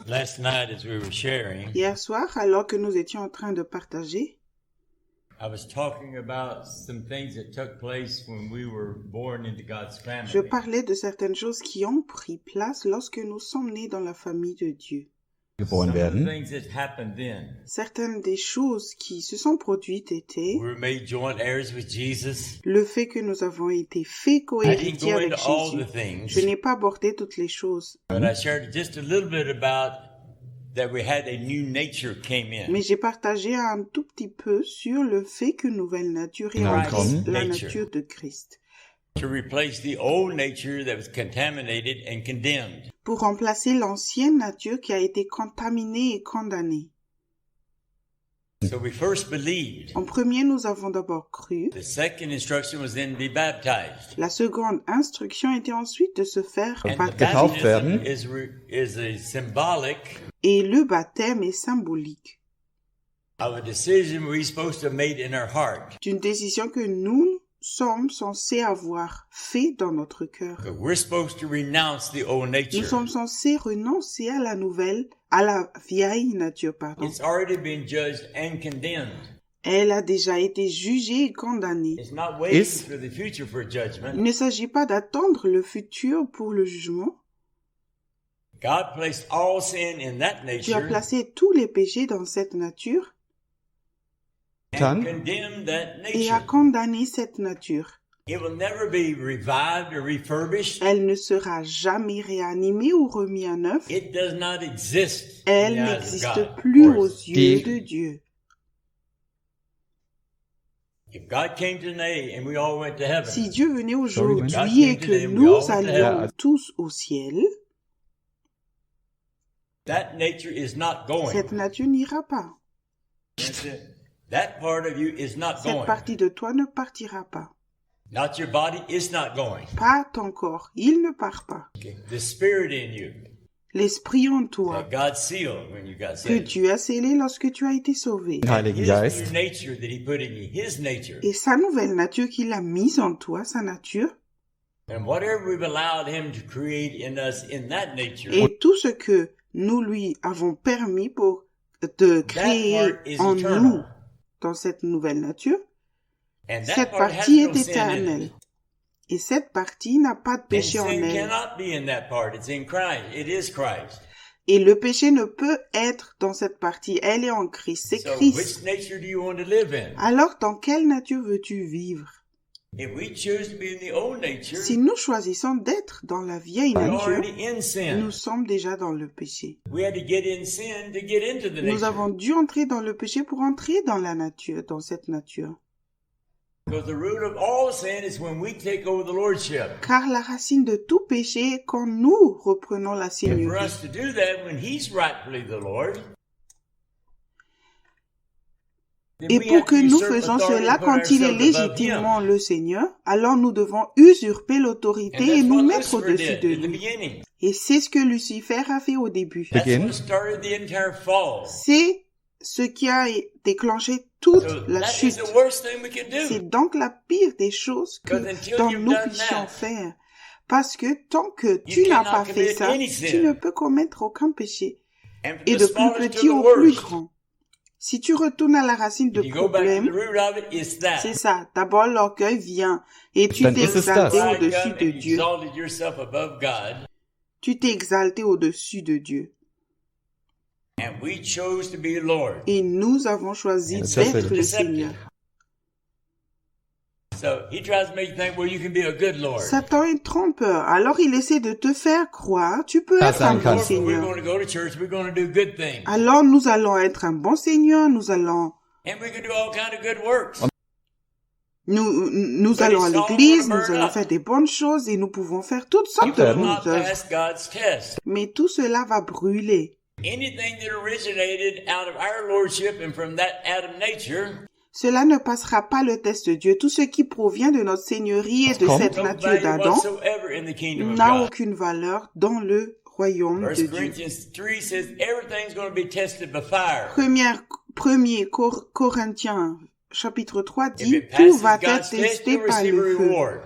Last night, as we were sharing, Hier soir, alors que nous étions en train de partager, I was talking about some things that took place when we were born into God's family. je parlais de certaines choses qui ont pris place lorsque nous sommes nés dans la famille de Dieu. geboren Some of the werden. things that happened then. Certaines des choses qui se sont produites étaient We were made joint heirs with Jesus. le fait que nous avons été faits I didn't cohéritiers go avec into all Jésus. the things, Je n'ai pas abordé toutes les choses, but I shared just a little bit about that we had a new nature came in. mais j'ai partagé un tout petit peu sur le fait qu'une nouvelle nature est Christ entrée, la nature. nature de Christ, To replace the old nature that was contaminated and condemned. pour remplacer l'ancienne nature qui a été contaminée et condamnée. So we first believed. En premier, nous avons d'abord cru. The second instruction was then be baptized. La seconde instruction était ensuite de se faire And the baptiser. Getauft werden. is a symbolic Et le baptême est symbolique of a decision we're supposed to have made in our heart. d'une décision que nous sommes censés avoir fait dans notre cœur. But we're supposed to renounce the old Nous nature. sommes censés renoncer à la vieille nature, pardon. It's already been judged and condemned. Elle a déjà été jugée et condamnée. It's not waiting Is- for the future for Il judgment. ne s'agit pas d'attendre le futur pour le jugement. God placed all sin in that Tu as nature placé tous les péchés dans cette nature and Dann- condemned that et a nature. condamné cette nature. It will never be revived or refurbished. Elle ne sera jamais réanimée ou remise à neuf. It does not exist. in Elle the eyes of n'existe God, of plus aux course. yeux Die- de Dieu. If God came today and we all went to heaven, Si Dieu venait God aujourd'hui came et que today, we nous all went to allions heaven. tous au ciel, that nature is not going. cette nature n'ira pas. That's it. That part of you is not Cette going. partie de toi ne partira pas. Not your body is not going. Pas ton corps, il ne part pas. Okay. The spirit in you L'esprit en toi, that God sealed when you got que saved. Dieu a scellé lorsque tu as été sauvé. Heiligen His Geist. new nature that He put in you, His nature. Et sa nouvelle nature qu'il a mise en toi, sa nature, And whatever we've allowed Him to create in us in that nature, et tout ce que nous lui avons permis pour de créer part is en eternal. nous dans cette nouvelle nature, and that cette part has partie no est sin in éternelle. it. Et cette partie n'a pas de And péché en sin elle. cannot be in that part. It's in Christ. It is Christ. Et le péché ne peut être dans cette partie. Elle est en Christ. C'est So Christ. which nature do you want to live in? Alors, dans quelle nature veux-tu vivre? If we choose to be in the old nature, Si nous choisissons d'être dans la vieille we're nature, already in sin. nous sommes déjà dans le péché. We had to get in sin to get into the Nous nature. avons dû entrer dans le péché pour entrer dans la nature, dans cette nature. Because the root of all sin is when we take over the lordship. Car la racine de tout péché est quand nous reprenons la And for seigneurie. us to do that when He's rightfully the Lord, then Et we pour have que to nous usurp faisons authority cela and put quand il est ourselves above légitimement Him. le Seigneur, alors nous devons usurper And l'autorité et that's nous what mettre Lucifer au-dessus did de in the lui. beginning. Et c'est ce que Lucifer a fait au début. That's Begin. what started the entire fall. C'est ce qui a déclenché toute So la that is chute. the worst thing we can do. C'est donc la pire des choses que Because until dont you've nous done puissions that, faire. Parce que tant que you tu n'as cannot pas fait commit ça, any tu sin. ne peux commettre aucun péché. And from Et the de plus smallest to petit the au plus worst, grand. Si tu retournes à la racine de if you go back to the problème, root of it, it's that. c'est ça. D'abord, l'orgueil vient et tu Dann t'es ist es exalté das. au-dessus God de and Dieu. exalted yourself above God, Tu t'es exalté au-dessus de Dieu. and we chose to be Lord. Et nous avons choisi Et ça, c'est d'être le deceptive. Seigneur. So he tries to make you think, well, you can be a good Lord. Satan est trompeur. Alors il essaie de te faire croire, tu peux Ça, être c'est un un bon cas. Lord, but we're Seigneur. going to go to church. We're going to do good things, Alors nous allons être un bon Seigneur, nous allons and we can do all kind of good works. Nous allons à l'église, nous allons faire des bonnes choses et nous pouvons faire toutes sortes de Will bonnes not œuvres. pass God's test. Mais tout cela va brûler. Anything that originated out of our lordship and from that Adam nature Cela ne passera pas le test de Dieu. Tout ce qui provient de notre seigneurie et de Comme- cette no nature value d'Adam whatsoever in the kingdom of n'a God. aucune valeur dans le royaume 1 de Dieu. Corinthians 3 says everything's going to be tested by fire. Premier Corinthiens chapitre 3 If dit it tout passes va God's être test, testé you'll par receive a le feu. reward.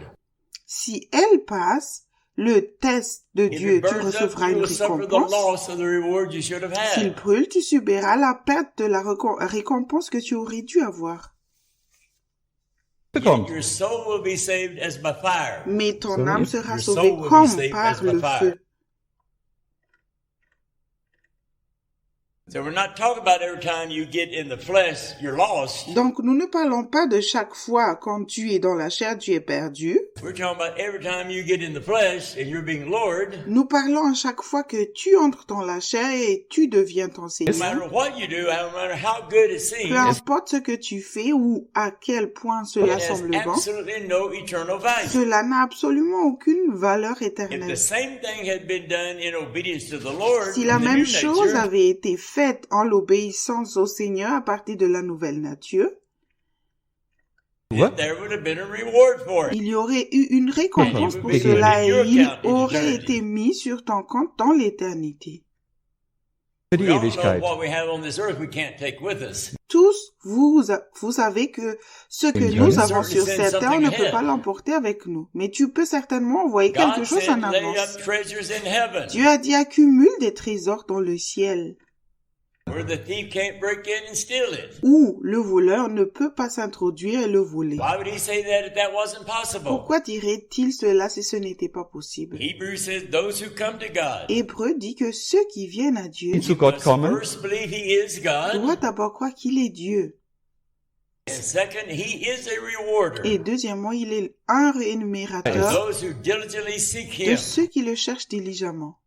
Si elle passe, le test de If Dieu, it tu burns up, recevras you une will suffer the récompense. loss of the reward you should have S'il had. brûle, tu subiras la perte de la récompense que tu aurais dû avoir. Yet bekommt. your soul will be saved as by fire. Mais ton So âme if sera your sauvée soul will be comme saved par as by le fire. feu. So we're not talking about every time you get in the flesh, you're lost. Donc, nous ne parlons pas de chaque fois quand tu es dans la chair, tu es perdu. We're talking about every time you get in the flesh and you're being Lord. Nous parlons à chaque fois que tu entres dans la chair et tu deviens ton No Seigneur. matter what you do, no matter how good it Peu seems, importe ce que tu fais ou à quel point cela it has semble bon, absolutely no eternal value. cela n'a absolument aucune valeur If éternelle. the same thing had been done in obedience to the Lord, Si la in the même new chose nature, avait été faite en l'obéissance au Seigneur à partir de la nouvelle nature, What? there would have been a reward for it. il y aurait eu une récompense pour Mhm. cela et Your il account in aurait eternity. été mis sur ton compte dans l'éternité. Für die We all know Ewigkeit. what we have on this earth we can't take with us. Tous, vous savez que ce que Enjoy. nous avons sur Send cette terre, on ne something peut ahead. pas l'emporter avec nous. Mais tu peux certainement envoyer quelque God chose en said, lay avance. up treasures in heaven, Dieu a dit accumule des trésors dans le ciel, where the thief can't break in and steal it. où le voleur ne peut pas s'introduire et le voler. Why would he say that if that wasn't possible? Pourquoi dirait-il cela si ce n'était pas possible? Hebrews says those who come to God Hébreu dit que ceux qui viennent à Dieu Die zu Gott must kommen, first believe he is God, doivent d'abord croire qu'il est Dieu. and second, he is a rewarder Et deuxièmement, il est un of rémunérateur those who diligently seek de him. ceux qui le cherchent diligemment.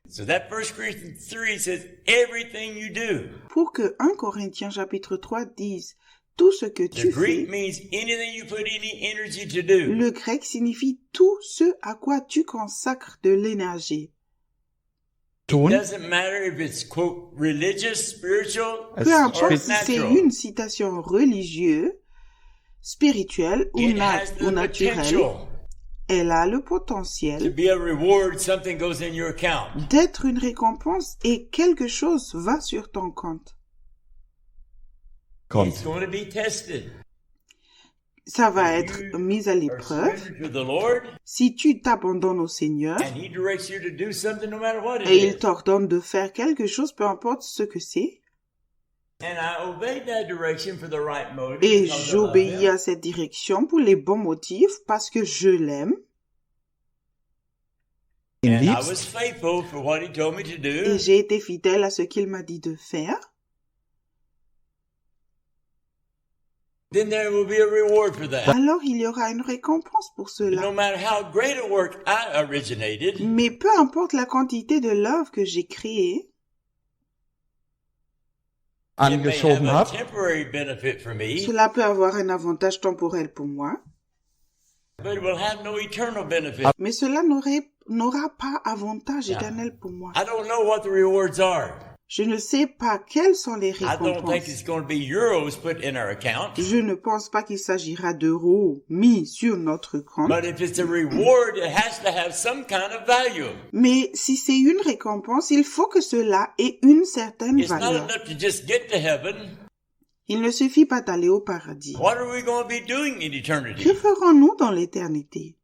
So that 1 Corinthians 3 says everything you do. Pour que 1 Corinthiens chapitre 3 dise tout ce que The tu Greek fais, means anything you put any energy to do. le grec signifie tout ce à quoi tu consacres de l'énergie. It tun, doesn't matter if it's quote religious, spiritual, es Peu importe si natural. c'est une citation religieuse, spirituelle ou, it has ou the naturelle, potential elle a le to potentiel be a reward. Something goes in your account. d'être une récompense et quelque chose va sur ton compte. It's kommt. going to be tested. Ça va If être you mis à are l'épreuve surrendered to the Lord, si tu t'abandonnes au Seigneur and He directs you to do something no matter what it et il is. t'ordonne de faire quelque chose, peu importe ce que c'est, And I obeyed that direction for the right motive. et because I love j'obéis Him. à cette direction pour les bons motifs parce que je l'aime Ihn And I liebst, was faithful for what He told me to do. et j'ai été fidèle à ce qu'il m'a dit de faire. Then there will be a reward for that. Alors il y aura une récompense pour No cela. matter how great a work I originated, Mais peu importe la quantité de l'œuvre que j'ai créée, it may have angeschoben a habe, temporary benefit for me, cela peut avoir un avantage temporel pour moi, but it will have no eternal benefit. mais cela n'aura pas avantage éternel pour moi. I don't know what the rewards are. Je ne sais pas quelles sont les I don't think it's récompenses. going to be euros put in our account. Je ne pense pas qu'il s'agira d'euros mis sur notre compte. But if it's a reward, it has to have some kind of value. Mais si c'est une récompense, il faut que cela ait une certaine It's not valeur. enough to just get to heaven. Il ne suffit pas d'aller au paradis. What are we going to be doing in Que eternity? ferons-nous dans l'éternité?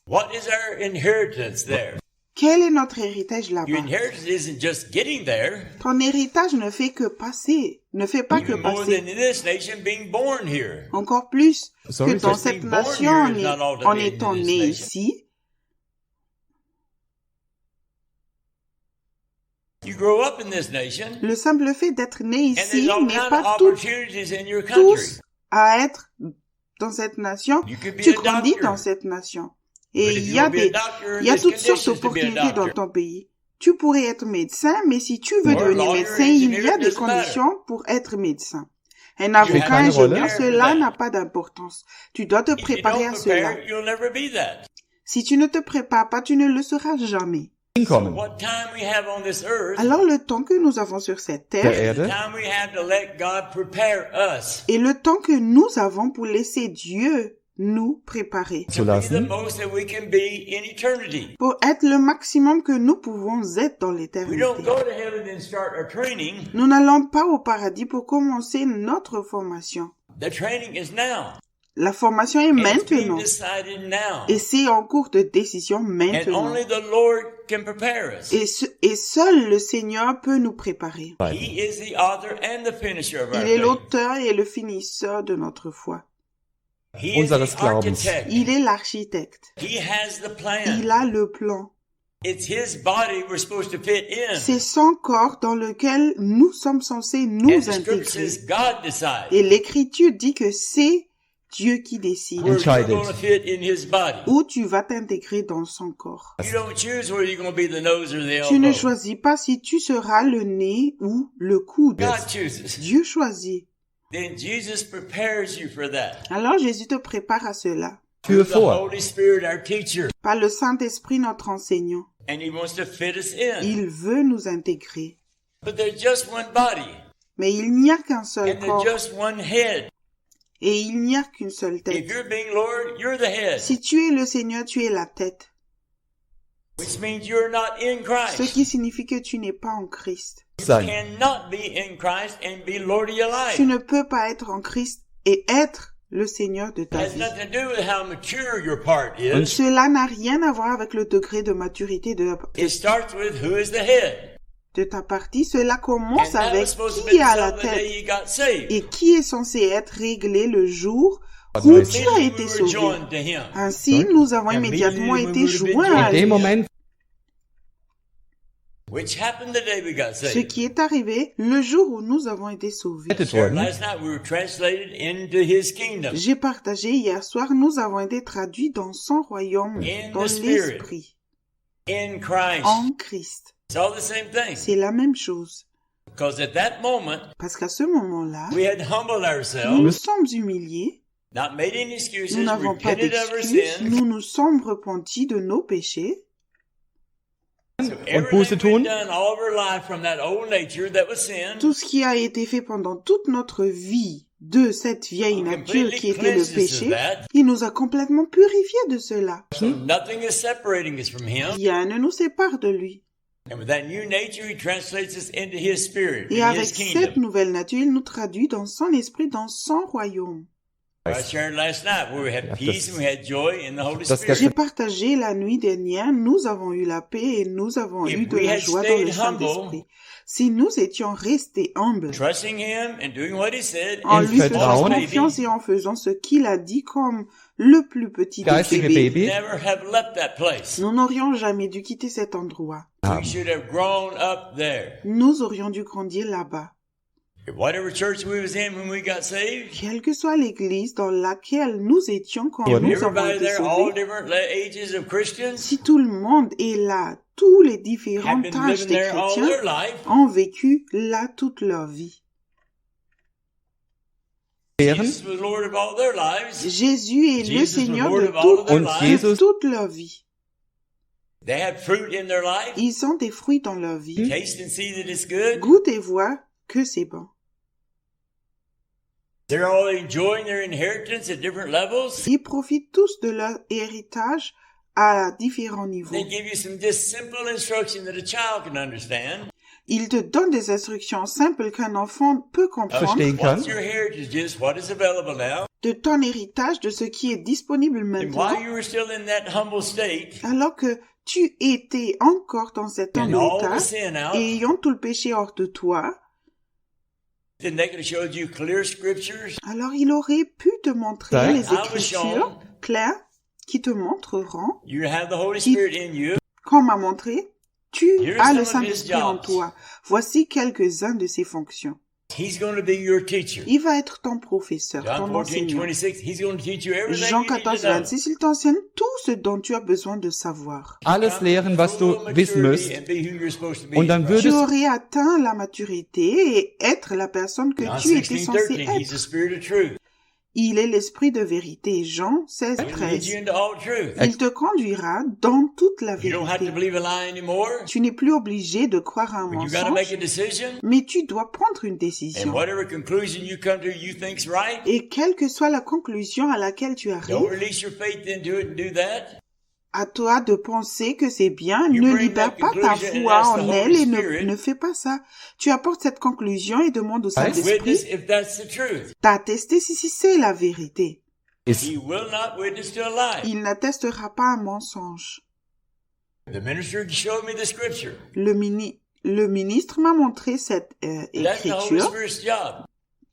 What is our inheritance there? Quel est notre héritage Your là-bas? inheritance isn't just getting there, Ton héritage ne fait que passer, ne fait pas que even more passer. than in this nation being born here. Encore plus Sorry, que dans just cette being born nation here en, is not all that en is in étant this né nation. ici. You grow up in this nation, Le simple fait d'être né and ici there's all n'est kinds of pas tout, opportunities in your country. tous à être dans cette nation. You could be Tu a grandis doctor. dans cette nation. But Et if il you y a want to be a des, doctor, il y a there's toutes sortes conditions to be a d'opportunités dans doctor. ton pays. Tu pourrais être médecin, mais si tu veux Or devenir lawyer, médecin, il y a engineer, des doesn't matter. conditions pour être médecin. Un Spielt avocat, keine Rolle. ingénieur, cela n'a pas d'importance. Tu dois te If you préparer don't à cela. prepare, you'll never be that. Si tu ne te prépares pas, tu ne le seras jamais. hinkommen. What time we have on this earth, Alors le temps que nous avons sur cette Der terre the Erde, time we have to let God prepare us et le temps que nous avons pour laisser Dieu nous préparer, zu to be the lassen, most that we can be in eternity. pour être le maximum que nous pouvons être dans We l'éternité. don't go to heaven and start our training. Nous n'allons pas au paradis pour commencer notre formation. The training is now. La formation est And it's being maintenant. decided now. Et c'est en cours de décision And maintenant. only the Lord can prepare us. Et seul le Seigneur peut nous préparer. He is the author and the finisher of our Il est faith. l'auteur et le finisseur de notre foi. He is Unseres the Glaubens. architect. Il est l'architecte. He has the Il plan. a le plan. It's his body we're supposed to fit in. C'est son corps dans lequel nous sommes censés And nous the scripture intégrer. says God decides Et l'Écriture dit que c'est Dieu qui décide where you're Entscheidet. going to fit in his body. où tu vas t'intégrer dans son corps. You don't choose where you're going to be the nose or the Tu ne elbow. choisis pas si tu seras le nez ou le coude. God chooses. Dieu choisit. Then Jesus prepares you for that. Alors Jésus te prépare à cela. Tür The vor. Holy Spirit, our teacher. Par le Saint-Esprit, notre enseignant. And he wants to fit us in. Il veut nous intégrer. But there's just one body. Mais il n'y a qu'un seul And there's corps. just one head. Et il n'y a qu'une seule If tête. you're being Lord, you're the head. Si tu es le Seigneur, tu es la tête. Which means you're not in Ce Christ. qui signifie que tu n'es pas en Christ. Sein. Cannot be in Christ and be Lord of your Tu life. ne peux pas être en Christ et être le Seigneur de It ta has vie. nothing to do with how mature your part is. Cela n'a rien à voir avec le degré de maturité It starts with who is the head. ta partie. Cela And commence that was avec supposed to be qui a la the tête day you got saved. et qui est censé être réglé le jour où Immediately tu as Immediately été we were sauvé. joined to him. Ainsi, nous avons immédiatement Immediately été we would have been joints à In dem lui. Moment Which happened the day we got Ce saved. qui est arrivé le jour où nous avons été sauvés. gerettet Shared worden. last night we were translated into his kingdom. J'ai partagé hier soir, nous avons été traduits dans son royaume, In dans the Spirit. l'esprit, In Christ. en Christ. It's all the same thing. C'est la même chose. Because at that moment, Parce qu'à ce moment-là, we had humbled nous ourselves, nous sommes humiliés, not made any excuses, nous n'avons pas repented of our d'excuses, sins. nous nous sommes repentis de nos péchés. So Und Buße everything tun. we've done all of our life from that old nature that was sin, Tout ce qui a été fait pendant toute notre vie de cette vieille nature qui était le péché, il nous a complètement purifiés de cela. so nothing is separating us from him. Rien ne nous sépare de lui. And with that new nature, he translates us into his spirit, Et in avec his cette kingdom. nouvelle nature, il nous traduit dans son esprit, dans son royaume. I shared last night where we had peace and we had joy in the Holy das Spirit. J'ai partagé la nuit dernière, nous avons eu la paix et nous avons If eu de we la had joie dans le stayed humble, Saint-Esprit. Si nous étions restés humbles, Trusting him and doing what he said, en In lui faisant Vertrauen. confiance et en faisant ce qu'il a dit comme le plus petit des Geistige bébés, Baby. never have left that place. nous n'aurions jamais dû quitter cet endroit. We should have grown up there. Nous aurions dû grandir là-bas. Whatever church we was in when we got saved, Quelle que soit l'église dans laquelle nous étions quand nous avons everybody été there, all sauvés, different ages of Christians, si tout le monde est là, tous les have différents been âges living des there all chrétiens their life. ont vécu là toute leur vie. Wären Jesus was Lord of all their lives. Jésus est le Jesus was Seigneur Lord de of all of toute, their Und lives. Jesus toute leur vie. They had fruit in their life. Ils ont des fruits dans leur vie. Taste and see that it's good. Goûte et vois que c'est bon. They're all enjoying their inheritance at different levels. Ils profitent tous de leur héritage à différents niveaux. They give you some just simple instruction that a child can understand. Ils te donnent des instructions simples qu'un enfant peut comprendre verstehen kann. What's your heritage is, what is available now, de ton héritage, de ce qui est disponible and maintenant, while you were still in that humble state, alors que tu étais encore dans cet and humble all the état sin out, et ayant tout le péché hors de toi, then they could have showed you clear scriptures. alors il aurait pu te montrer Ouais. les I was écritures shown claires qui te montreront, you have the Holy Spirit in you. qu'on m'a montré, tu Here's as some le of his Saint-Esprit en jobs. toi. Voici quelques-uns de ses fonctions. He's going to be your teacher. Il va être ton professeur, John ton 14, enseignant. 26, he's going to teach you everything Jean you need 14, to know. 26, il t'enseigne tout ce dont tu as besoin de savoir. alles lehren, was du Full wissen maturity müsst. and be who you're supposed to be. Und dann Tu würdest aurais atteint la maturité et être la personne que John tu étais 16, censé 13, he's the être. Spirit of truth. Il est l'esprit de vérité. Jean 16, He'll lead 13. you into all truth. Il te conduira dans toute la You don't have to vérité. believe a lie anymore, Tu n'es plus obligé de croire à un but you got to make mensonge, a decision. mais tu dois prendre une And décision. whatever conclusion you come to, you think's right. Et quelle que soit la conclusion à laquelle tu Don't arrives, release your faith into it and do that. à toi de penser que c'est bien, You ne bring libère that pas ta conclusion and foi ask the en Holy elle et Spirit. ne fais pas ça. Tu apportes cette conclusion et demande au Witness Saint-Esprit if that's the truth. d'attester si c'est la vérité. ist. He will not witness to a lie. Il n'attestera pas un mensonge. The minister showed me the scripture. Le ministre m'a montré cette That's the Holy écriture. Spirit's job.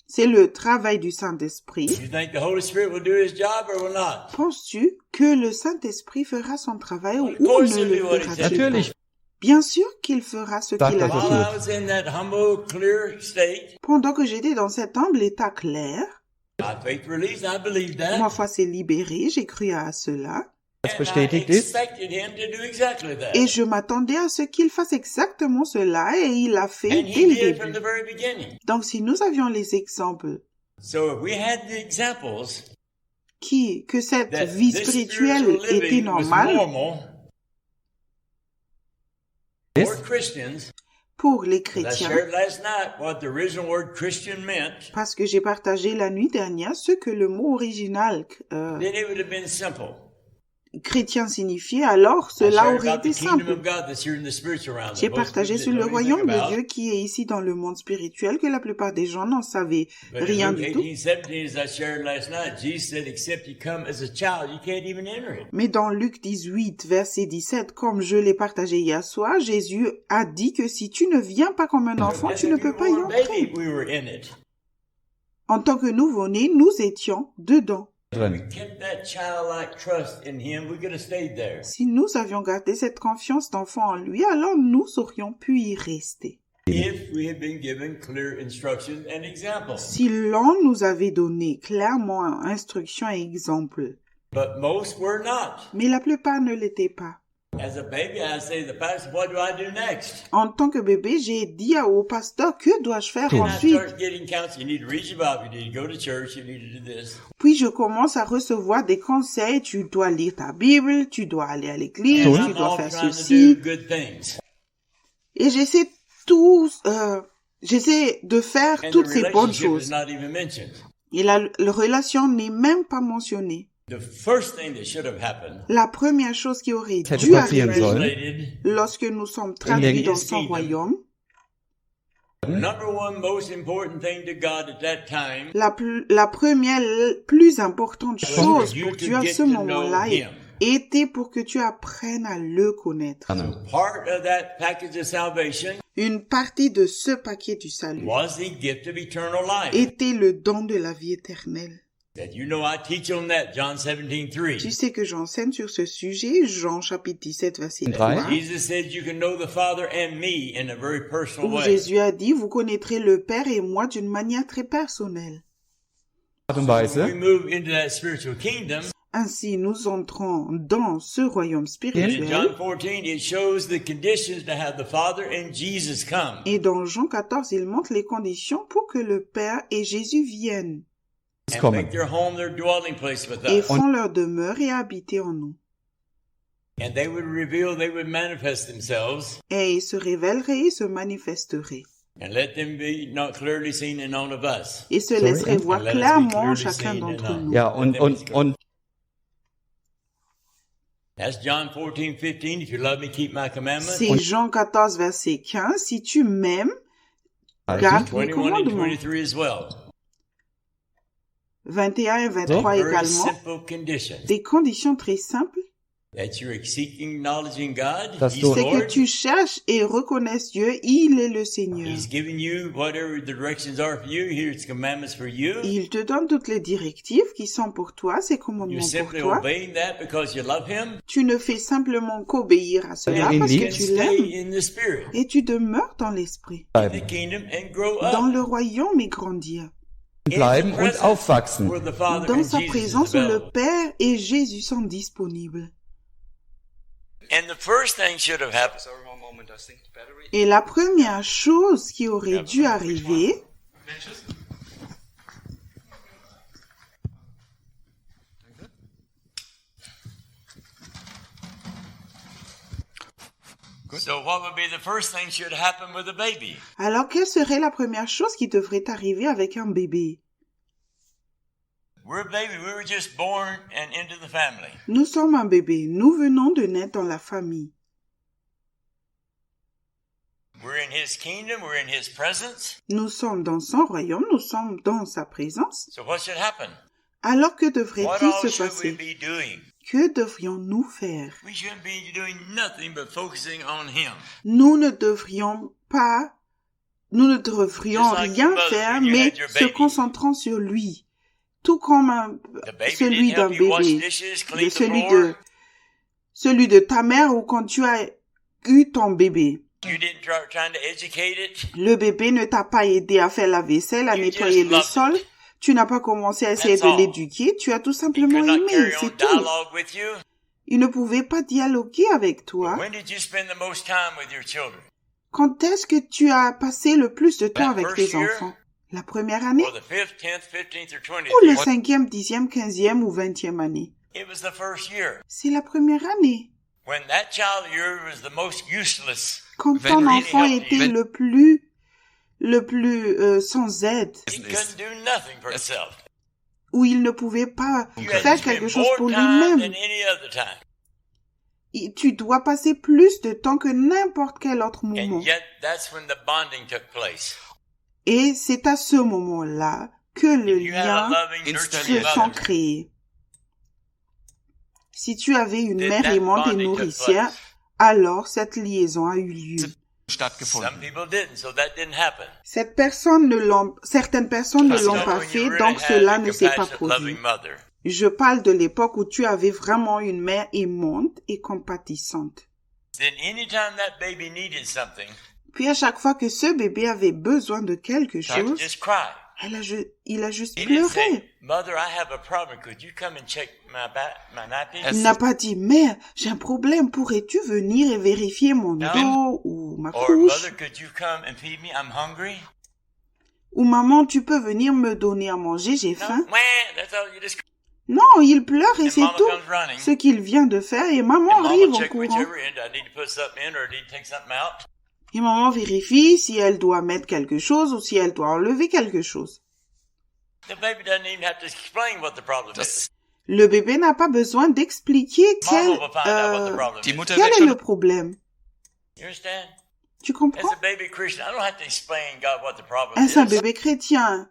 C'est le travail du Saint-Esprit. You think the Holy Spirit will do his job or will not? Penses-tu que le Saint-Esprit fera son travail ou Of course ne he'll le do what he fera-t-il said. pas? Natürlich. Bien sûr qu'il fera ce Sagt qu'il a das dit. auch While I was in that humble, clear state, Pendant que j'étais dans cet humble état clair, my faith released, I believed that. ma foi s'est libérée, j'ai cru à cela, Was And I bestätigt ist, expected him to do exactly that. et je m'attendais à ce qu'il fasse exactement cela, et il l'a fait And dès he le did from début. the very beginning. Donc si nous avions les exemples So if we had the examples que cette that vie this spirituelle spiritual était living was normale normal ist, for Christians, pour les I chrétiens, shared last night what the original word Christian meant, parce que j'ai partagé la nuit dernière ce que le mot original then it would have been simple. chrétien signifiait, alors I cela shared aurait about the été kingdom simple. of God that's here in the spiritual realm. J'ai that most partagé people sur didn't le know anything royaume de about. Dieu qui est ici dans le monde spirituel, que la plupart des gens n'en savaient But in rien Luke du tout. 18:17, as I shared last night, Jesus said, except you come as a child, you can't even enter it. Mais dans Luc 18, verset 17, comme je l'ai partagé hier soir, Jésus a dit que si tu ne viens pas comme un enfant, As tu a ne peux pas y newborn entrer. baby, we were in it. En tant que nouveau-né, nous étions dedans. drin. Kept that childlike trust in him, we could have stayed there. Si nous avions gardé cette confiance d'enfant en lui, alors nous aurions pu y rester. If we had been given clear instructions and examples. Si l'on nous avait donné clairement instruction et exemple. But most were not. Mais la plupart ne l'étaient pas. As a baby, I say to the pastor, what do I do next? En tant que bébé, j'ai dit au pasteur, que dois-je faire And I ensuite? start getting counsel. You need to read your Bible. You need to go to church. You need to do this. Puis je commence à recevoir des conseils, tu dois lire ta Bible, tu dois aller à l'église, And tu I'm dois all faire trying to ceci. do good things. Et j'essaie de faire And toutes the ces bonnes relationship is choses. not even mentioned. Et la relation n'est même pas mentionnée. The first thing that should have happened, La première chose qui aurait Hätte dû passieren arriver sollen. translated, lorsque nous sommes traduits In dans his son kingdom. royaume, number one most important thing to God at that time la première, plus importante chose you pour to Dieu à get ce to moment-là know him. était pour que tu apprennes à le connaître. Anna. Part of that package of salvation Une partie de ce paquet du salut was the gift of eternal life. était le don de la vie éternelle. That you know I teach on that, John 17:3. Tu sais que j'enseigne sur ce sujet, Jean chapitre 17, verset 3. 3, Jesus said you can know the Father and me in a very personal où way. Jésus a dit, vous connaîtrez le Père et moi d'une manière très personnelle. Art und When we Weise, move into that spiritual kingdom, Ainsi, nous entrons dans ce royaume in spirituel. John 14, it shows the conditions to have the Father and Jesus come. Et dans Jean 14, il montre les conditions pour que le Père et Jésus viennent And kommen. make their home their dwelling place with et us. font leur demeure et habiter en nous. And they would reveal, they would manifest themselves Et ils se révéleraient et se manifesteraient. and let them be not clearly seen and known of us. Et se Sorry, laisseraient and voir let us be clairement clearly chacun seen and d'entre known. nous. ja, und That's John 14:15. If you love me, keep my commandments. C'est Jean 14, verset 15. Si tu m'aimes, halten. garde mes 21 and commandements. 23 as well. 21 et 23 Very également. simple conditions. Des conditions très simples. That you're seeking knowledge in God. Dass He's du- the C'est que Lord. tu cherches et reconnaisses Dieu. Il est le Seigneur. He's giving you whatever the directions are for you. Here's commandments for you. Il te donne toutes les directives qui sont pour toi, ses You're commandements pour simply toi. obeying that because you love Him. Tu ne fais simplement qu'obéir à cela Il parce dit- que And tu stay l'aimes. in the Spirit, Et tu demeures dans l'esprit, in the Bleiben. kingdom, and grow dans up. le royaume et grandir. Bleiben In the und presence aufwachsen. where the Father Dans and sa Jesus présence is où le available. Père et Jésus sont disponibles. And the first thing should have happened. Et la première chose qui aurait dû arriver, So what would be the first thing should happen with a baby? alors quelle serait la première chose qui devrait arriver avec un bébé? We're a baby. We were just born and into the family. Nous sommes un bébé, nous venons de naître dans la famille. We're in His kingdom. We're in His presence. Nous sommes dans son royaume, nous sommes dans sa présence. So what should happen? Alors que What devrait-il all se should we passer? be doing? Que devrions-nous faire? We shouldn't be doing nothing but focusing on Him. Nous ne devrions Just like rien your mother faire, when you mais had your se baby. concentrant sur lui. Tout comme The baby celui didn't d'un help you wash bébé, dishes, clean the celui floor. celui de ta mère ou quand tu as eu ton bébé. You didn't trying to educate it. Le bébé ne t'a pas aidé à faire la vaisselle, à You nettoyer just le loved sol. it. Tu n'as pas commencé à essayer That's de all. l'éduquer. Tu as tout He simplement could not aimé, carry on c'est tout. dialogue with you. Il ne pouvait pas dialoguer avec toi. When did you spend the most time with your children? Quand est-ce que tu as passé le plus de temps That avec first tes year? enfants? La première année? Or the 5th, 10th, 15th, or 20th Ou le year? 5e, 10e, 15e ou 20e année? It was the first year. C'est la première année. When that child of yours was the most useless. Quand ton Wenn- enfant Really était helped le plus sans aide, He couldn't do nothing for himself. où il ne pouvait pas You had faire to spend quelque chose more pour time than lui-même. any other time. Tu dois passer plus de temps que n'importe quel autre moment. And yet, that's when the bonding took place. Et c'est à ce moment-là que le You had a lien loving, se nurturing sont mother. créés. Si tu avais une Then mère that aimante et bonding took nourricière, place. alors cette liaison a eu lieu. Some stattgefunden. people didn't, so that didn't happen. Certaines personnes ne l'ont Parce pas que fait, when you donc really cela had ne a s'est pas compassionate, produit. loving mother. Je parle de l'époque où tu avais vraiment une mère aimante et compatissante. Then anytime that baby needed something, Puis à chaque fois que ce bébé avait besoin de quelque he would chose, just cry. il a juste He didn't say, pleuré. "Mother, I have a problem. Could you come and check my nappy?" Il n'a pas dit, mère, j'ai un problème, pourrais-tu venir et vérifier mon dos ou ma Or, couche? "Mother, could you come and feed me? I'm hungry." Ou maman, tu peux venir me donner à manger, j'ai No, faim? wah, that's all. You just Non, il pleure et and c'est mama tout comes running. ce qu'il vient de faire et maman And arrive mama en check courant. whichever end. I need to put something in, or I need to take something out. Et maman vérifie si elle doit mettre quelque chose ou si elle doit enlever quelque chose. The baby doesn't even have to explain what the problem is. Le bébé n'a pas besoin d'expliquer Mama will find out what the problem Die is. Mutter quel wird est le schon problème. You understand? Tu As comprends? a baby Christian, I don't have to explain God what the problem Est-ce un is. bébé chrétien?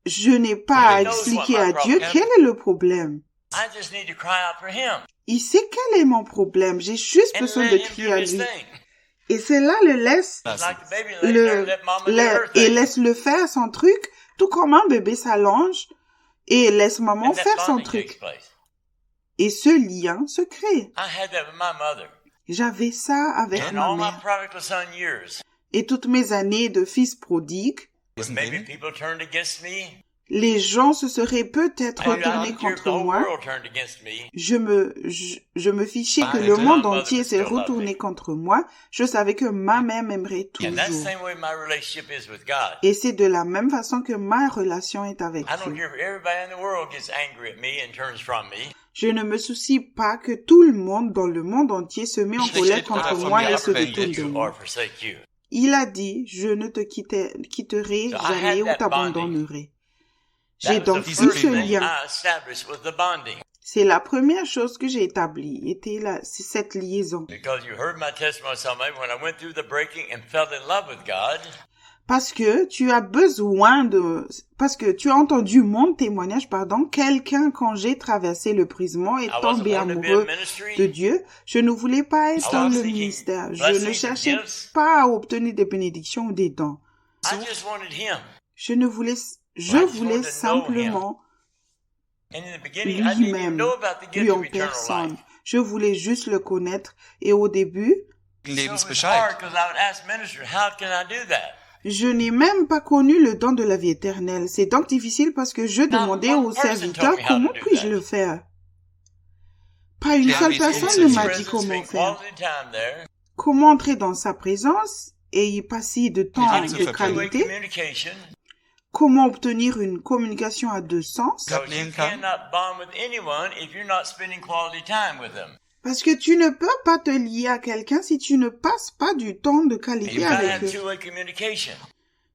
Je n'ai pas à He knows expliquer what my à Dieu problem is. quel est le problème. I just need to cry out for Him Il sait quel est mon problème. J'ai juste and besoin let de Him crier do à His lui. thing. Et cela le laisse Like the baby let mama do her et thing. laisse-le faire son truc, tout comme un bébé s'allonge et laisse maman And that faire son bonding takes truc. place. Et ce lien se crée. I had that with my mother. J'avais ça avec And ma all my mère. prodigal son years, Et toutes mes années de fils prodigue, when maybe people turned against me, les gens se seraient peut-être and I retournés don't care if the contre whole moi. world turned against me. Je me fichais que Bah, le my monde mother entier still s'est loved me. retourné contre moi. Je savais que ma mère m'aimerait And that's the toujours. same way my relationship is with God. Et c'est de la même façon que ma relation est avec I don't Dieu. care if everybody in the world gets angry at me and turns from me. Je ne me soucie pas que tout le monde dans le monde entier se met en Ich colère richte contre von moi mir et ab, se wenn détourne ich de Or moi. forsake you. Il a dit, je ne te quitterai So I jamais had ou that t'abandonnerai. J'ai That was donc the eu first ce thing lien. I established with the bonding. C'est la première chose que j'ai établie, c'est cette liaison. Because you heard my testimony somebody when I went through the breaking and fell in love with God. Parce que tu as entendu mon témoignage, quelqu'un quand j'ai traversé le brisement est I wasn't tombé wanting to be in amoureux ministry. de Dieu. Je ne voulais pas être I dans was le seeking ministère. Je blessings ne and cherchais gifts. pas à obtenir des bénédictions ou des dons. I just wanted Him. Je voulais just wanted to know simplement And in the beginning, I didn't even lui-même, know about the lui gift en of eternal personne. life. Je voulais juste le connaître. Et au début, So it was Lebensbescheid. hard because I would ask minister, how can I do that? je n'ai même pas connu le don de la vie éternelle. C'est donc difficile parce que je demandais one au person serviteur told me how comment to do puis-je that. le faire. Pas une Yeah, seule mais personne c'est ne une m'a Presence, dit comment spend faire. quality time there. Comment entrer dans sa présence et y passer de temps How How to to de get two-way qualité. communication. Comment obtenir une communication à deux sens. Because you cannot bond with anyone if you're not spending quality time with them. Parce que tu ne peux pas te lier à quelqu'un si tu ne passes pas du temps de You've qualité got to avec have eux. two-way communication.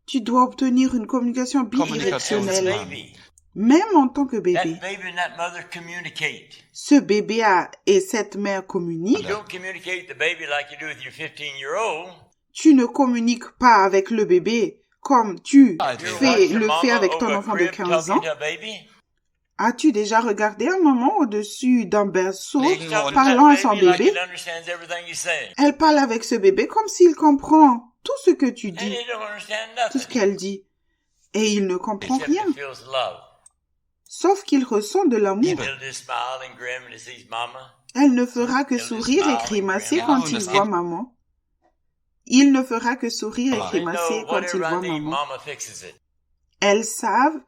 Tu dois obtenir une communication Communication, This bidirectionnelle, baby, même en tant que that bébé. baby and that mother communicate. Ce bébé et cette mère You communiquent. don't communicate the baby like you do with your 15-year-old. Tu ne communiques pas avec le bébé comme tu Ah, You You're fais watch your le fais mama avec over ton a enfant de crib 15 ans. talking to a baby. As-tu déjà regardé un maman au-dessus d'un berceau Legen wir uns- parlant à son Baby like bébé? it understands everything you say. Elle parle avec ce bébé comme s'il comprend tout ce que tu And dis, he don't understand tout ce nothing. qu'elle dit. Et il ne comprend Except rien, he feels love. sauf qu'il ressent de l'amour. He'll just smile and grin when he sees mama. Elle ne fera que Elle sourire et smile, grimacer yeah, quand on il the voit same. maman. Il ne fera que sourire et Ah. They grimacer know quand il whatever I voit need, maman. mama fixes it. Elles savent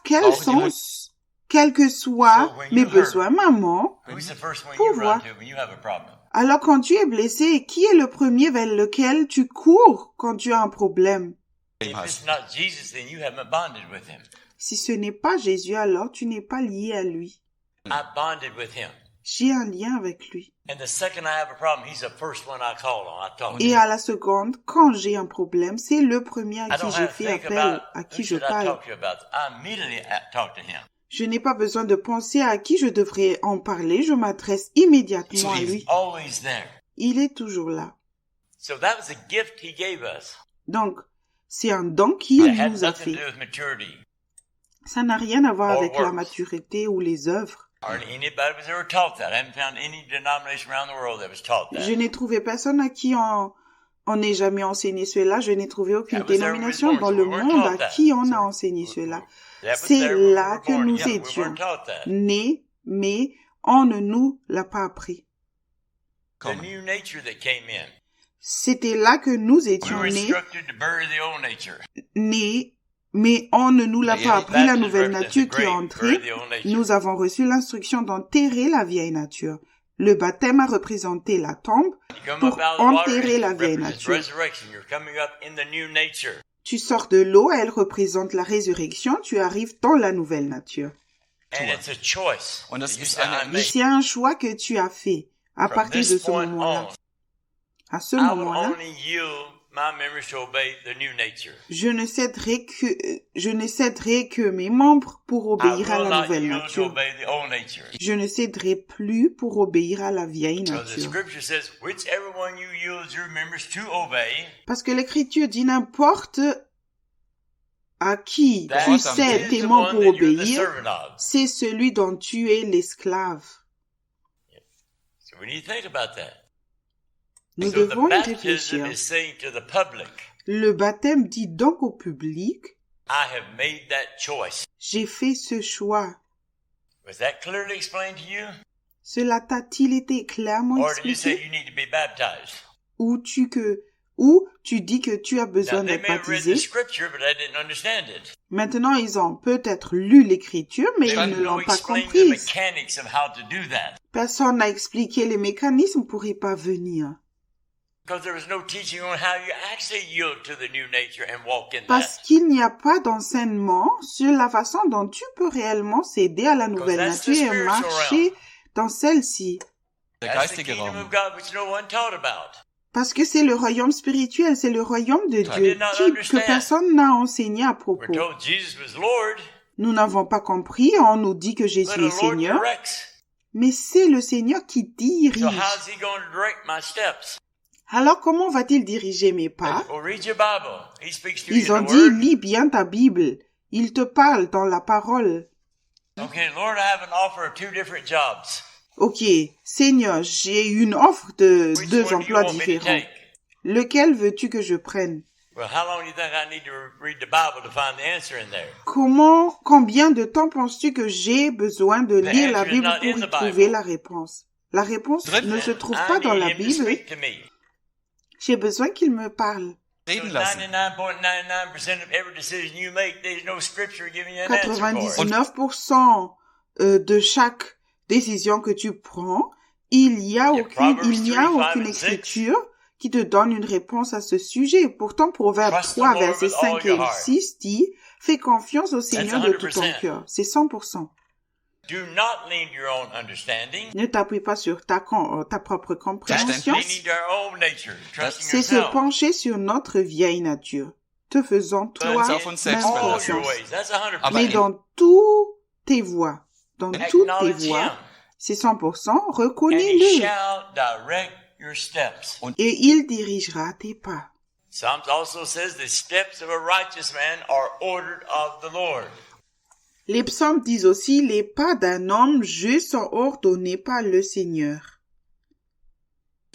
quels Brauchen sont, die quels que soient So when mes you hurt, besoins, maman. Who's the first one Pour you voir. run to when you have a problem? Alors quand tu es blessé, qui est le premier vers lequel tu cours quand tu as un problème? If it's not Jesus, then you haven't bonded with him. Si ce n'est pas Jésus, alors tu n'es pas lié à lui. I bonded with him. J'ai un lien avec lui. And the second I have a problem, he's the first one I call on. I talk to Et him. à la seconde, quand j'ai un problème, c'est le premier à I qui don't j'ai have to fait think appel, about à who qui je should I parle. talk to about. I immediately talk to him. Je n'ai pas besoin de penser à qui je devrais en parler, je m'adresse immédiatement à He's lui. always there. Il est toujours là. So that was a gift he gave us. Donc, c'est un don qu'il It had nous a nothing to fait. do with maturity. Ça n'a rien à voir Or avec la works. maturité ou les œuvres. Hardly anybody was ever taught that. I haven't found any denomination around the world that was taught that. Je n'ai trouvé personne à qui on n'ait jamais enseigné cela. Je n'ai trouvé aucune That was there when we dénomination were dans born, le so we weren't monde taught à that. qui on a enseigné cela. That was C'est there when we là were que born. nous Yeah, we étions weren't taught that. nés, mais on ne nous l'a pas appris. The new nature that came in. C'était là que nous We étions were nés, instructed to bury the old nature. mais on ne nous l'a Mais pas appris. La Baptism nouvelle represents nature the qui est grave, entrée, bury the old nature. nous avons reçu l'instruction d'enterrer la vieille nature. Le baptême a représenté la tombe. You come pour up out of the water, enterrer it la vieille represents nature. resurrection. You're coming up in the new nature. Tu sors de l'eau, elle représente la résurrection, tu arrives dans la nouvelle nature. And it's a choice. Und das that you ist say, eine- I Et make. c'est un choix que tu as fait à From partir de this ce point moment-là. on, À ce I will moment-là, only yield my members to obey the new nature. je ne céderai que mes membres pour I obéir à will la not nouvelle yield to nature. obey the old nature. Je ne céderai plus pour obéir à la vieille Because the nature. scripture says, whichever one you yield your members to obey, Parce que l'Écriture dit n'importe à qui that tu is cèdes tes the membres one pour that you're the obéir, servant of. c'est celui dont tu es l'esclave. So we need to think about that. Nous So the devons y baptism réfléchir. is saying to the public, Le baptême dit donc au public, I have made that choice. j'ai fait ce choix. Was that clearly explained to you? Cela t'a-t-il été clairement Or did you say expliqué? you need to be baptized? Ou tu dis que tu as Now, besoin they d'être may have read the baptisé? scripture, but I didn't understand it. Maintenant, ils ont peut-être lu l'écriture, mais They ils ne didn't l'ont pas explain the comprise. mechanics of how to do that. Personne n'a expliqué les mécanismes pour y parvenir. Because there was no teaching on how you actually yield to the new nature and walk in Parce that. qu'il n'y a pas d'enseignement sur la façon dont tu peux réellement céder à la nouvelle that's the nature et spiritual marcher dans celle-ci. Der That's the geistige kingdom Raum. of God which no one taught about. Parce que c'est le royaume spirituel, c'est le royaume de Dieu did not que understand. personne n'a enseigné à We're propos. told Jesus was Lord, Nous n'avons pas compris, on nous dit que but Jésus the est Lord Seigneur, directs. mais c'est le Seigneur qui dirige. So how's he going to direct my steps? Alors comment va-t-il diriger mes pas? Well, read your Bible. He speaks to Ils you ont in the dit, Word. lis bien ta Bible. Il te parle dans la parole. Okay, Lord, I have an offer of 2 different jobs. Ok, Seigneur, j'ai une offre de Which 2 one do you emplois want me to différents. take? Lequel veux-tu que je prenne? Well, how long do you think I need to read the Bible to find the answer in there? Combien de temps penses-tu que j'ai besoin de lire la answer is Bible not pour in y the trouver Bible. la réponse? La réponse ne se trouve I pas dans need la him to Bible. speak to me. J'ai besoin qu'il me parle. So Reden lassen. 99.99% of every decision you make, there's no scripture giving you an answer for it. 99% de chaque décision que tu prends, il n'y a Proverbs aucune 3, 5 aucune and 6. écriture qui te donne une réponse à ce sujet. Pourtant, Proverbe Trust the 3, Lord versets with all 5 et your heart. 6 dit, fais confiance au Seigneur de tout ton 100%. cœur. C'est 100%. Do not lean to your own understanding. Ne t'appuie pas sur ta propre That's compréhension. leaning to our own nature, trusting C'est se yourself. pencher sur notre vieille nature, te faisant But toi Ganz auf uns même selbst all your verlassen. confiance. ways, that's 100%. Aber Mais in- dans toutes tes voies, dans toutes tes Acknowledge voies, him, c'est 100%, and he reconnais-le. shall direct your steps. Et il dirigera tes pas. Psalms also says the steps of a righteous man are ordered of the Lord. Les psaumes disent aussi, les pas d'un homme juste sont ordonnés par le Seigneur.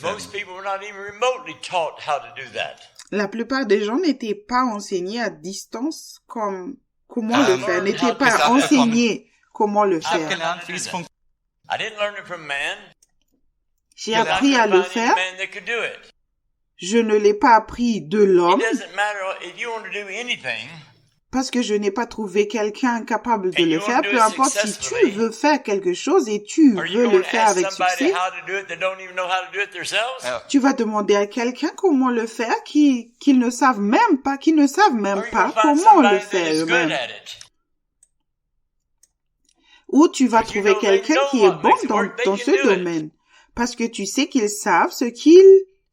Most people were not even remotely taught how to do that. La plupart des gens n'étaient pas enseignés à distance comment le faire, n'étaient pas enseignés comment le faire. Gelernt, wie es funktioniert. I didn't learn it from man. J'ai appris à le faire. Man that could do it. Je ne l'ai pas appris de l'homme It doesn't matter if you want to do anything. parce que je n'ai pas trouvé quelqu'un capable de le faire. Peu importe si tu veux faire quelque chose et tu Are you veux going le to faire ask avec somebody succès, how to do it that don't even know how to do it themselves? tu vas demander à quelqu'un comment le faire qu'ils ne savent même pas, qui ne savent Or même you pas going to find comment le somebody that faire is good eux-mêmes. at it? Ou tu vas But you trouver know they quelqu'un know qui est what bon makes it dans work, they dans can ce do it. domaine. Parce que tu sais qu'ils savent ce qui I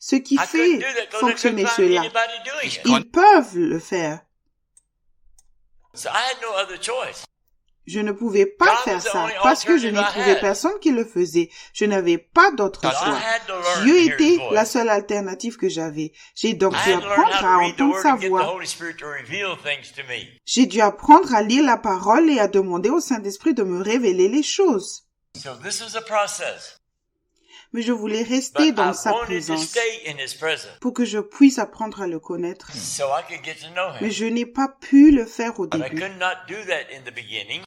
couldn't fait do that because I fonctionner couldn't find cela. anybody doing it. Ils peuvent le faire. So I had no other choice. Je ne pouvais pas God faire was the ça only parce que je n'ai alternative I trouvé had. personne qui le faisait. Je n'avais pas d'autre So I choix. had to learn Dieu to hear était His voice. la seule alternative que j'avais. J'ai donc I dû had to learn apprendre how à to read the entendre Word sa and get the voix. Holy Spirit to reveal things to me. J'ai dû apprendre à lire la parole et à demander au Saint-Esprit de me révéler les choses. So this was a process. Mais je voulais rester But dans I sa wanted to présence stay in His presence pour que je puisse apprendre à le connaître. so I could get to know Mais Him. je n'ai pas pu le faire au But I début could not do that in the beginning.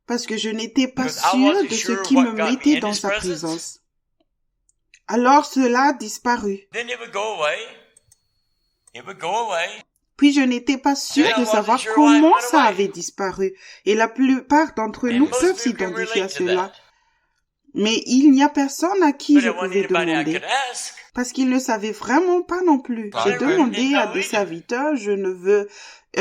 parce que je n'étais pas Because I sûre wasn't de ce sure qui what me got me mettait in dans His sa presence. présence. Alors cela a disparu. Then it would go away. It would go away. Puis je n'étais pas sûre de savoir comment ça avait disparu. Et la plupart d'entre nous And most peuvent people can s'identifier à relate to cela. that. Mais il n'y a personne à qui But je it wasn't pouvais anybody I demander. could ask. Parce qu'ils ne savaient vraiment pas non plus. J'ai demandé à des serviteurs, je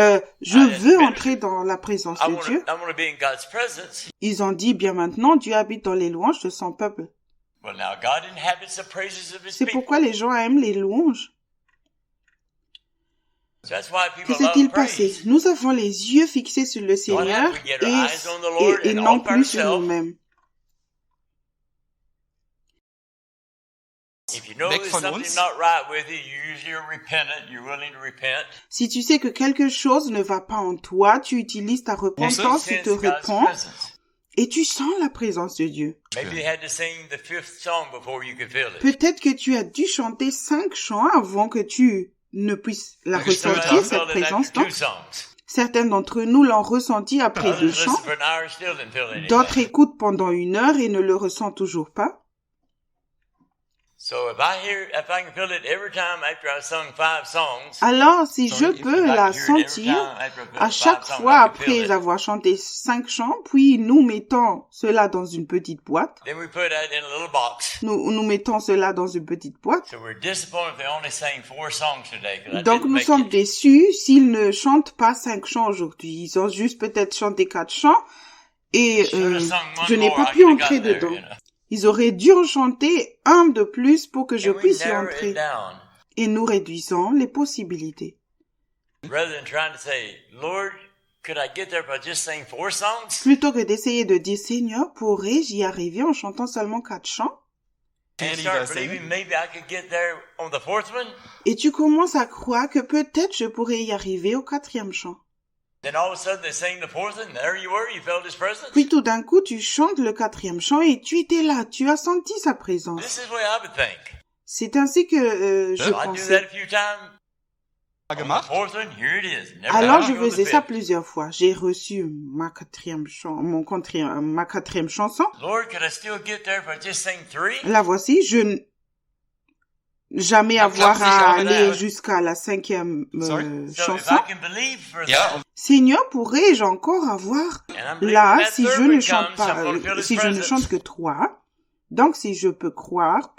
veux entrer dans la présence I de Dieu. want to be in God's presence. Ils ont dit, bien maintenant, Dieu habite dans les louanges de son peuple. Well, now God inhabits the praises of His C'est people. pourquoi les gens aiment les louanges. So that's why Que people s'est-il love passé? praise. Nous avons les yeux fixés sur le Seigneur we get our eyes on the Lord et and non all by plus sur ourselves. nous-mêmes. If you know Weg there's von something uns. not right with you, you usually are repentant, you're willing to repent. Si tu sais que quelque chose ne va pas en toi, tu utilises ta repentance, tu Sense te God's repens presence. et tu sens la présence de Dieu. Maybe you had to sing the 5th song before you could feel it. Peut-être que tu as dû chanter 5 chants avant que tu ne puisses la Some ressentir, felt cette it présence. after 2 songs. Certains d'entre nous l'ont ressenti après 2 Others listen chants. for an hour and still didn't feel anything. D'autres écoutent pendant 1 heure et ne le ressentent toujours pas. So if I can feel it every time after I sung 5 songs, Alors, si je if peux I la can hear it every sentir time after I felt à 5 chaque songs, fois I can feel après it. avoir chanté 5 chants, puis nous mettons cela dans une petite boîte. Then we put that in a little box. Nous mettons cela dans une petite boîte. So we're disappointed if they only sang 4 songs today. 'Cause I Donc didn't nous make sommes it. déçus s'ils ne chantent pas 5 chants aujourd'hui. Ils ont juste peut-être chanté 4 chants et Should have sung one je n'ai more, pas I pu could have entrer got there, dedans. you know. Ils auraient dû en chanter un de plus pour que je And we puisse y narrow entrer. it down Et nous réduisons les possibilités. rather than trying to say, Lord, could I get there if I just sang 4 songs? Plutôt que d'essayer de dire, Seigneur, pourrais-je y arriver en chantant seulement 4 chants? And And start he believing does maybe I could get there on the 4th one? Et tu commences à croire que peut-être je pourrais y arriver au 4e chant. Then all of a sudden they sang the 4th one, and there you were, you felt His presence? Puis tout d'un coup, tu chantes le 4e chant et tu étais là, tu as senti sa présence. This is the way I would think. C'est ainsi que je So I do that pensais. a few times. On the gemacht. 4th one, here it is. Never Alors mind, je I'll go to faisais the ça 5th. plusieurs fois. J'ai reçu ma 4e chanson. Lord, could I still get there if I just sang 3? La voici, jamais avoir à aller jusqu'à la 5e Sorry? So if chanson. I can believe for Ja, that, und Seigneur, pourrais-je encore avoir and I'm believing là, that si third je one ne chante comes, pas, I'm going to feel His si je ne presence. chante que 3, donc si je peux croire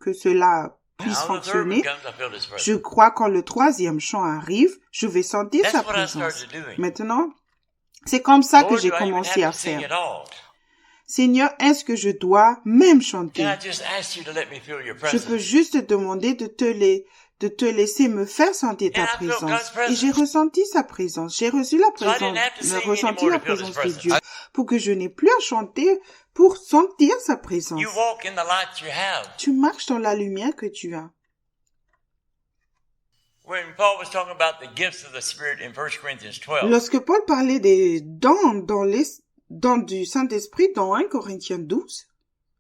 que cela puisse Now the third one fonctionner, comes, I feel His presence. je crois quand le 3e chant arrive, je vais sentir sa That's what I présence. started doing. Maintenant, c'est comme ça que Lord, j'ai do I even commencé have à to sing faire. it all? Seigneur, est-ce que je dois même chanter? Can I just ask you to let me feel your Je presence? peux juste te demander de te laisser me faire sentir ta And I felt présence. God's presence. Et j'ai ressenti sa présence. J'ai reçu la So I didn't présence, have to sing ressenti anymore la to feel His présence de presence. Dieu pour que je n'ai plus à chanter pour sentir sa présence. You walk in the light you have. Tu marches dans la lumière que tu as. when Paul was talking about the gifts of the Spirit in 1 Corinthians 12, Lorsque Paul parlait des dons dons du Saint-Esprit dans 1 Corinthiens 12,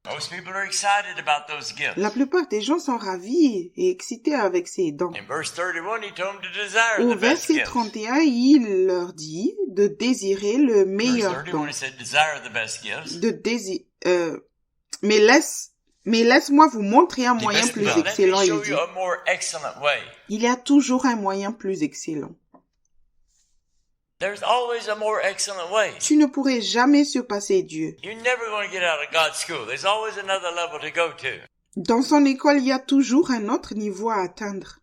most people are excited about those gifts. la plupart des gens sont ravis et excités avec ces dons. In verse 31, he told them to desire Au the best verset gifts. 31, il leur dit de désirer le Verse meilleur 31, don. he said, desire the best gifts. Mais laisse-moi vous montrer un moyen best plus gifts. Let me excellent, show il dit. you a more excellent way. Il y a toujours un moyen plus excellent. There's always a more excellent way. Tu ne pourrais jamais surpasser Dieu. You're never going to get out of God's school. There's always another level to go to. Dans son école, il y a toujours un autre niveau à atteindre.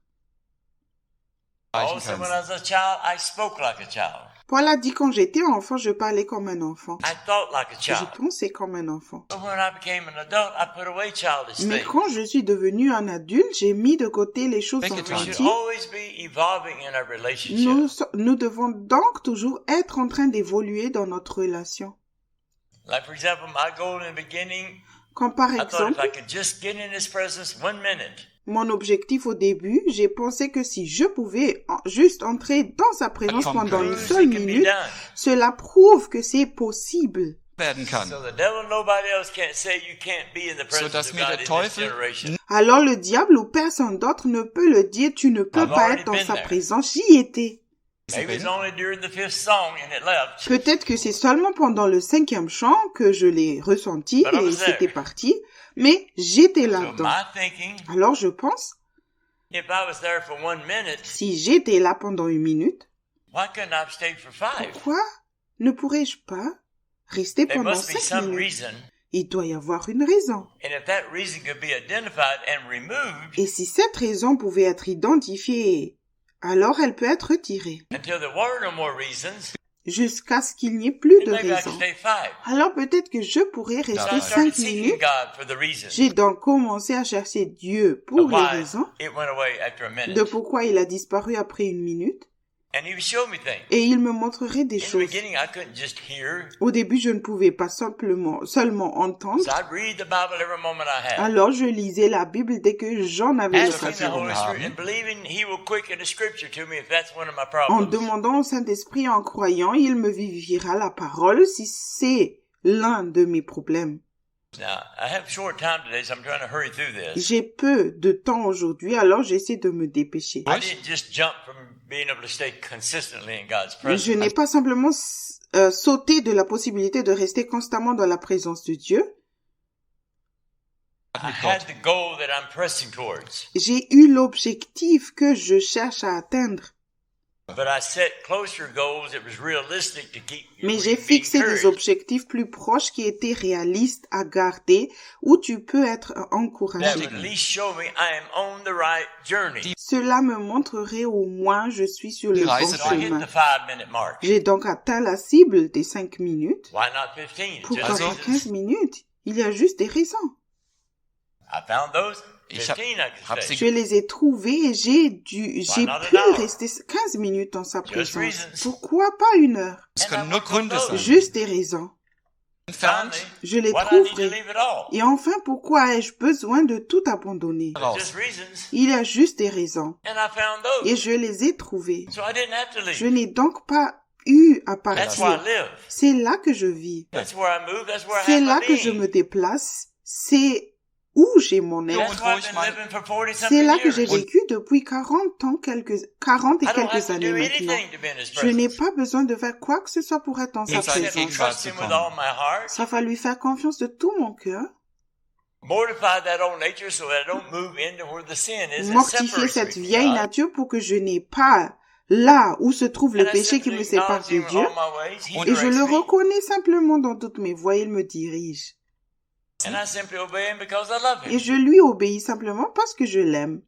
Paul said, when I was a child, I spoke like a child. Paul a dit quand j'étais enfant, je parlais comme un enfant. I thought like a Je child. pensais comme un enfant. But when I became an adult, I put away childish Mais things. quand je suis devenu un adulte, j'ai mis de côté les choses Think it We should enfantiles. always be evolving in our relationship. Nous devons donc toujours être en train d'évoluer dans notre relation. Like, for example, my goal in the beginning, Quand par I thought if exemple, I could just get in His presence 1 minute, mon objectif au début, j'ai pensé que si je pouvais juste entrer dans sa présence pendant une proves seule it can be minute, done. cela prouve que c'est possible. werden kann. So the devil and nobody else can't say you can't be in the presence dass of mir God der in this Teufel generation. Alors le diable ou personne d'autre ne peut le dire, tu ne peux I've pas already être dans been sa there. présence, j'y étais. Maybe it's only during the 5th song and it left. Peut-être que c'est seulement pendant le 5e chant que je l'ai ressenti But I et was there. c'était parti, mais j'étais So là-dedans. my thinking, Alors je pense, if I was there for 1 minute, si j'étais là pendant 1 minute, why couldn't I have stayed for 5? pourquoi ne pourrais-je pas rester There pendant must be 5 some minutes? reason. Il doit y avoir une raison. And if that reason could be identified and removed Et si cette raison pouvait être identifiée, alors elle peut être retirée, until there were no more reasons, jusqu'à ce qu'il n'y ait plus then de maybe I could raison. stay 5. Alors peut-être que je pourrais So I rester started 5 seeking minutes. God for the reason J'ai donc commencé à chercher Dieu pour of les why raisons it went away after a de minute. pourquoi il a disparu après 1 minute, And He would show me things. et il me montrerait des In the choses. beginning, I couldn't just hear. Au début, je ne pouvais pas seulement entendre. So I'd read the Bible every moment I had. Alors je lisais la Bible dès que j'en avais Asking the l'occasion. Holy Spirit and believing He will quicken the Scripture to me if that's one of my En problems. demandant au Saint-Esprit, en croyant, il me vivifiera la parole si c'est l'un de mes problèmes. Now, I have short time today, so I'm trying to hurry through this. J'ai peu de temps aujourd'hui, alors j'essaie de me dépêcher. I didn't just jump from being able to stay consistently in God's Je presence. n'ai pas simplement sauté de la possibilité de rester constamment dans la présence de Dieu. I had the goal that I'm pressing towards. J'ai eu l'objectif que je cherche à atteindre. But I set closer goals that was realistic to keep Mais j'ai being fixé des encouraged. objectifs plus proches qui étaient réalistes à garder, où tu peux être That encouragé. would at least show me I am on the right journey. Cela me montrerait au moins je suis sur le Die bon Reise So I hit chemin. the 5-minute mark. J'ai donc atteint la cible des 5 minutes. Why not 15? Pourquoi Just pas reasons. 15 minutes? Il y a juste des raisons. I found those. Ich hab- 15 I could hab stay. Je les ai trouvés et j'ai not pu an hour? rester 15 minutes dans sa présence. reasons. Pourquoi pas 1 heure? Es And können I nur will fulfill Gründe sein. those. Juste des raisons. Entfernt Finally, Je les why do I need to trouverai. leave it all? Et enfin, pourquoi ai-je besoin de tout abandonner? raus. Just reasons. Il y a juste des raisons. And I found Et those. je les ai trouvées. So I didn't have to Je leave. n'ai donc pas eu à That's where I partir. live. C'est là que je vis. That's where I move. That's where I C'est have là my que je being. me déplace. C'est où j'ai mon être. That's why I've been living for 40 C'est something là que j'ai years. vécu depuis 40 et I don't quelques have to années do maintenant. anything to be in His Je n'ai presence. pas besoin de faire quoi que ce soit pour être dans sa Except Except to présence. trust Him with all my heart. Sauf à lui faire confiance de tout mon cœur. Mortify that old nature so that I don't move into where the sin is. and Mortifier separates me cette from vieille God. nature pour que je n'ai pas là où se trouve le And I péché qui simply me sépare acknowledge de Him in Dieu. all my ways. He Et je le directs me. reconnais simplement dans toutes mes voies. Il me dirige. And I simply obey Him because I love Et Him. je lui obéis simplement parce que je l'aime.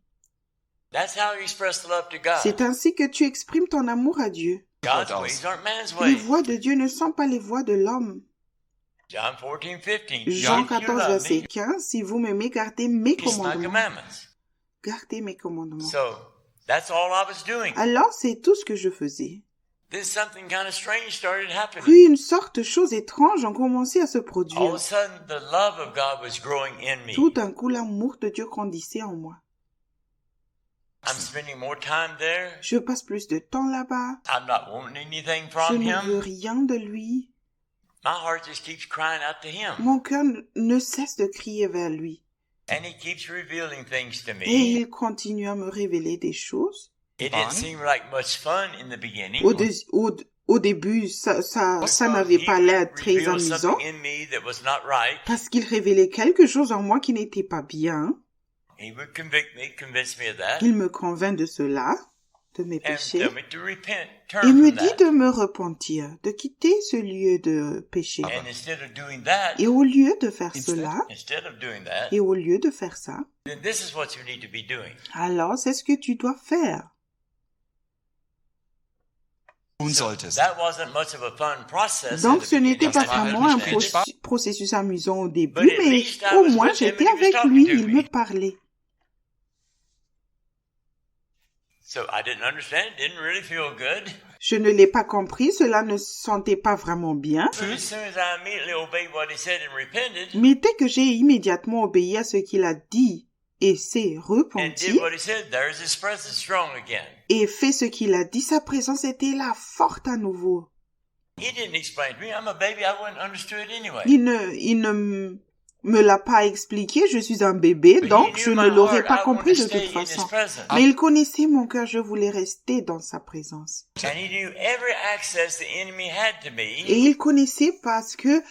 That's how you express the love to God. C'est ainsi que tu exprimes ton amour à Dieu. God's aus. ways aren't man's Les ways. voies de Dieu ne sont pas les voies de l'homme. John 14:15. Jean If you 14, love verset me, 15, si vous m'aimez, gardez mes keep my commandements. commandments. Gardez mes commandements. So that's all I was doing. Alors, c'est tout ce que je faisais. Then something kind of strange started happening. Puis une sorte de choses étranges ont commencé à se All of a produire. sudden, the love of God was growing in me. Tout d'un coup, l'amour de Dieu grandissait en moi. I'm spending more time there. Je passe plus de temps là-bas. I'm not wanting anything Je from ne veux him. rien de lui. My heart just keeps crying out to him. Mon cœur ne cesse de crier vers lui. And he keeps revealing things to Et me. il continue à me révéler des choses. It didn't seem like much fun in the beginning. Au début, ça n'avait pas l'air très Revealed amusant something in me that was not right. parce qu'il révélait quelque chose en moi qui n'était pas bien. He would convince me of that. Il me convainc de cela, de mes And péchés, tell me to repent, et turn me from dit that. de me repentir, de quitter ce lieu de péché. And instead of doing that, Et au lieu de faire cela, et au lieu de faire ça, then this is what you need to be doing. alors c'est ce que tu dois faire. tun solltest. That wasn't much of a fun process. Donc at the ce n'était beginning. pas Das war vraiment un nicht processus amusant au début, But at mais least I au was moins with him j'étais and he was avec talking lui, to il me. me parlait. So I didn't understand, didn't really feel good. Je ne l'ai pas compris, cela ne se sentait pas vraiment bien. But as soon as I immediately obeyed what he said and repented, Mais dès que j'ai immédiatement obéi à ce qu'il a dit et s'est and repenti did what he said, there's his presence strong again. et fait ce qu'il a dit, sa présence était là forte à nouveau. He didn't explain to me. I'm a baby. I wouldn't understood anyway. Il ne me l'a pas expliqué, je suis un bébé, But donc he je knew ne my l'aurais heart. pas I compris wanted de to toute stay in his façon. presence. Mais il connaissait mon cœur, je voulais rester dans sa présence. And he knew every access the enemy had to me. Et il connaissait parce que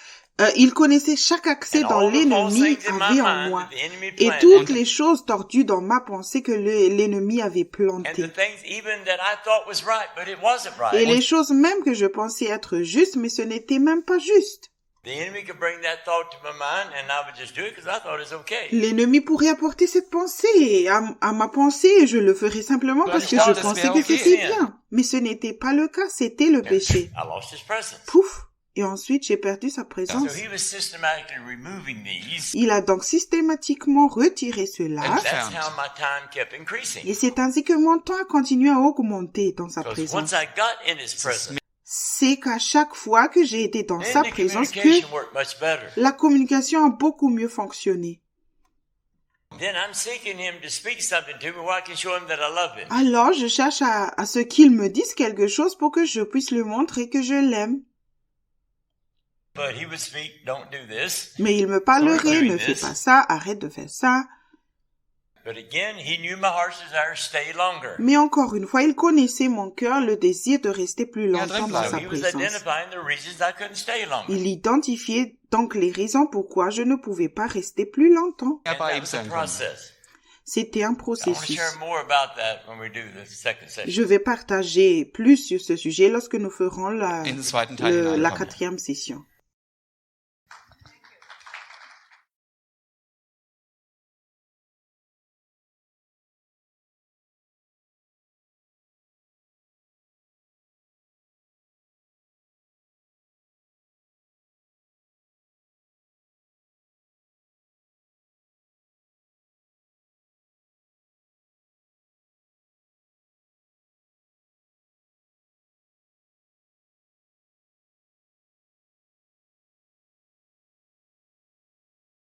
il connaissait chaque accès And dans all the false l'ennemi things in my avait en mind moi. that the enemy Et planted. toutes les choses tordues dans ma pensée que l'ennemi avait And the plantées. things even that I thought was right, but it wasn't Et right. les choses même que je pensais être justes, mais ce n'était même pas juste. The enemy could bring that thought to my mind and I would just do it because I thought it was okay. L'ennemi pourrait apporter cette pensée à ma pensée et je le ferais simplement parce que je pensais que c'était bien. Mais ce n'était pas le cas, c'était le péché. I lost his presence. Pouf! Et ensuite, j'ai perdu sa So présence. he was systematically removing these. Il a donc systématiquement retiré cela. That's how my time kept increasing. Et c'est ainsi que mon temps a continué à augmenter dans sa Because présence. once I got in his presence, C'est qu'à chaque fois que j'ai été dans then sa the présence que communication worked much better. la communication a beaucoup mieux fonctionné. Then I'm seeking him to speak something to me where I can show him that I love him. Alors, je cherche à ce qu'il me dise quelque chose pour que je puisse lui montrer que je l'aime. But he would speak, don't do this. Mais il me parlerait, ne fais pas ça, arrête de faire ça. But again, he knew my heart's desire to stay longer. Mais encore une fois, il connaissait mon cœur, le désir de rester plus longtemps dans So sa he was présence. identifying the reasons I couldn't stay longer. Il identifiait donc les raisons pourquoi je ne pouvais pas rester plus longtemps. And Er war that eben was a sein Grund. process. C'était un I want to processus. share more about that when we do the second session. Je vais partager plus sur ce sujet lorsque nous ferons In den zweiten Teil la hineinkommen. 4e session.